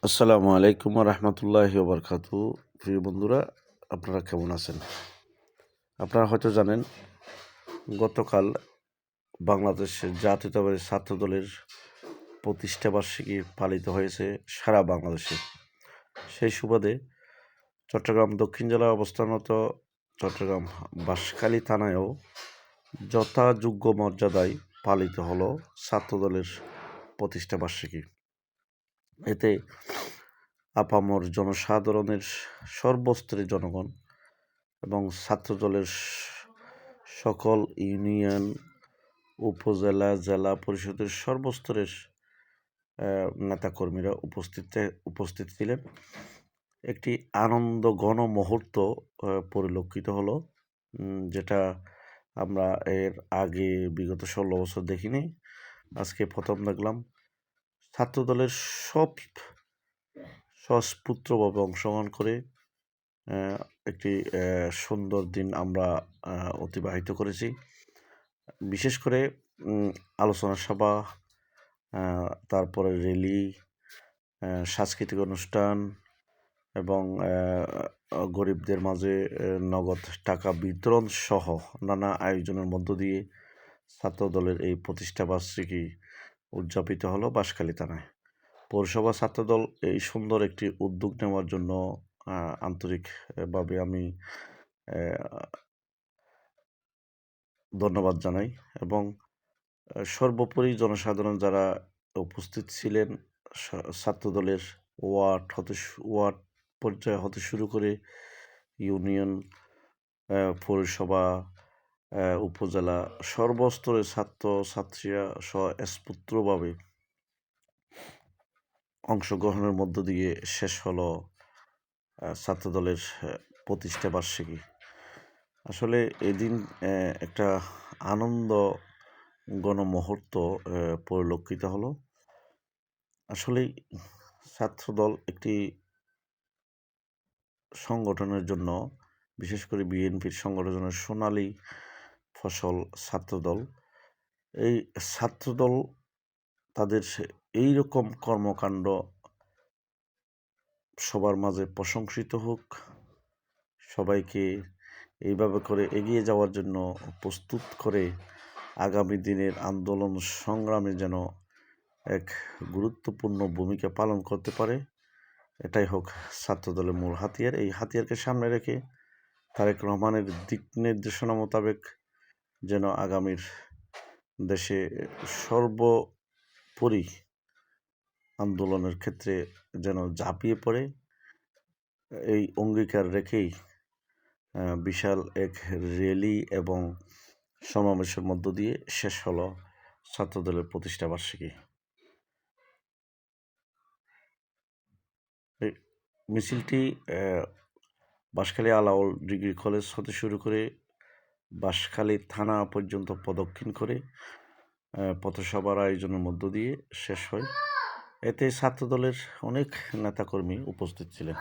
আসসালামু আলাইকুম রহমতুল্লাহি ওবরকাতু। প্রিয় বন্ধুরা, আপনারা কেমন আছেন? আপনারা হয়তো জানেন, গতকাল বাংলাদেশের জাতীয়তাবাদী ছাত্র দলের প্রতিষ্ঠাবার্ষিকী পালিত হয়েছে সারা বাংলাদেশে। সেই সুবাদে চট্টগ্রাম দক্ষিণ জেলায় অবস্থানরত চট্টগ্রাম বাঁশখালী থানায়ও যথাযোগ্য মর্যাদায় পালিত হলো ছাত্রদলের প্রতিষ্ঠাবার্ষিকী। এতে আপামর জনসাধারণের সর্বস্তরের জনগণ এবং ছাত্রদলের সকল ইউনিয়ন, উপজেলা, জেলা পরিষদের সর্বস্তরের নেতাকর্মীরা উপস্থিত ছিলেন। একটি আনন্দ ঘন মুহূর্ত পরিলক্ষিত হলো, যেটা আমরা এর আগে বিগত 16 বছর দেখিনি। আজকে প্রথম দেখলাম ছাত্রদলের সব স্বস্ফূর্তভাবে অংশগ্রহণ করে একটি সুন্দর দিন আমরা অতিবাহিত করেছি। বিশেষ করে আলোচনা সভা, তারপরে র্যালি, সাংস্কৃতিক অনুষ্ঠান এবং গরিবদের মাঝে নগদ টাকা বিতরণ সহ নানা আয়োজনের মধ্য দিয়ে ছাত্রদলের এই প্রতিষ্ঠাবার্ষিকী উদযাপিত হলো বাঁশখালী থানায়। পৌরসভা ছাত্রদল এই সুন্দর একটি উদ্যোগ নেওয়ার জন্য আন্তরিকভাবে আমি ধন্যবাদ জানাই এবং সর্বোপরি জনসাধারণ যারা উপস্থিত ছিলেন, ছাত্রদলের ওয়ার্ড পর্যায়ে হতে শুরু করে ইউনিয়ন, পৌরসভা, উপজেলা, সর্বস্তরের ছাত্রছাত্রীরা স্বস্ফূর্তভাবে অংশগ্রহণের মধ্য দিয়ে শেষ হলো ছাত্রদলের প্রতিষ্ঠা বার্ষিকী। আসলে এদিন একটা আনন্দ গণমুহূর্ত পরিলক্ষিত হলো। আসলেই ছাত্রদল একটি সংগঠনের জন্য, বিশেষ করে বিএনপির সংগঠনের সোনালী ফসল ছাত্রদল। এই ছাত্রদল তাদের এই রকম কর্মকাণ্ড সবার মাঝে প্রশংসিত হোক, সবাইকে এইভাবে করে এগিয়ে যাওয়ার জন্য প্রস্তুত করে আগামী দিনের আন্দোলন সংগ্রামে যেন এক গুরুত্বপূর্ণ ভূমিকা পালন করতে পারে, এটাই হোক ছাত্রদলের মূল হাতিয়ার। এই হাতিয়ারকে সামনে রেখে তারেক রহমানের দিক নির্দেশনা মোতাবেক যেন আগামীর দেশে সর্বোপরি আন্দোলনের ক্ষেত্রে যেন ঝাঁপিয়ে পড়ে, এই অঙ্গীকার রেখেই বিশাল এক র্যালি এবং সমাবেশের মধ্য দিয়ে শেষ হলো ছাত্রদলের প্রতিষ্ঠাবার্ষিকী। এই মিছিলটি বাঁশখালী আলাওল ডিগ্রি কলেজ হতে শুরু করে বাঁশখালী থানা পর্যন্ত প্রদক্ষিণ করে পথসভার আয়োজনের মধ্য দিয়ে শেষ হয়। এতে ছাত্রদলের অনেক নেতাকর্মী উপস্থিত ছিলেন।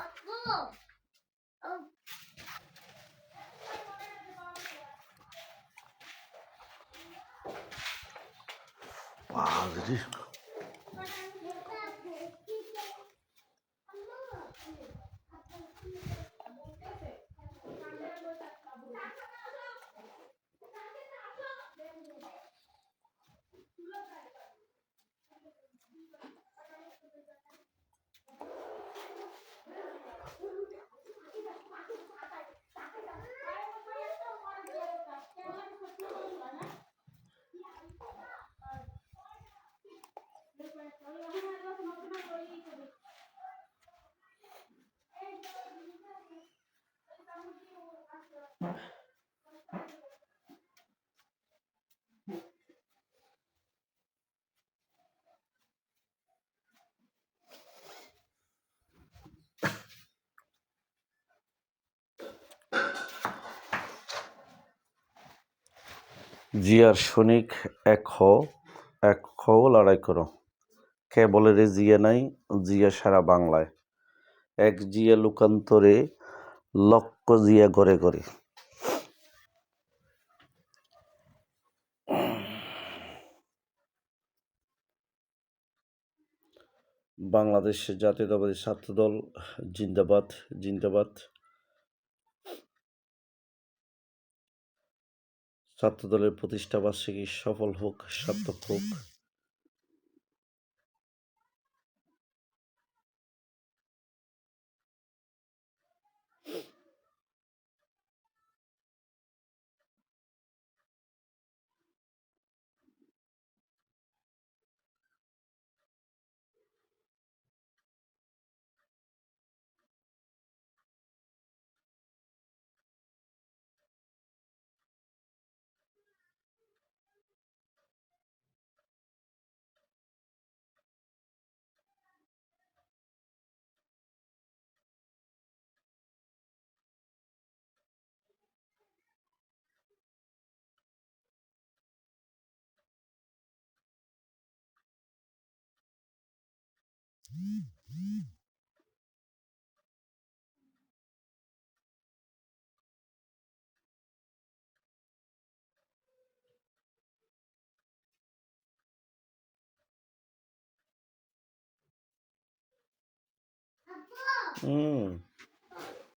জিয়ার সৈনিক এক হও লড়াই করো, কে বলে রে জিয়া নাই, জিয়া সারা বাংলায়, এক জিয়া লোকান্তরে, লক্ষ জিয়া ঘরে ঘরে। বাংলাদেশ জাতীয়তাবাদী ছাত্রদল জিন্দাবাদ জিন্দাবাদ। ছাত্রদলের প্রতিষ্ঠাবার্ষিকী সফল হোক, সার্থক হোক। হুম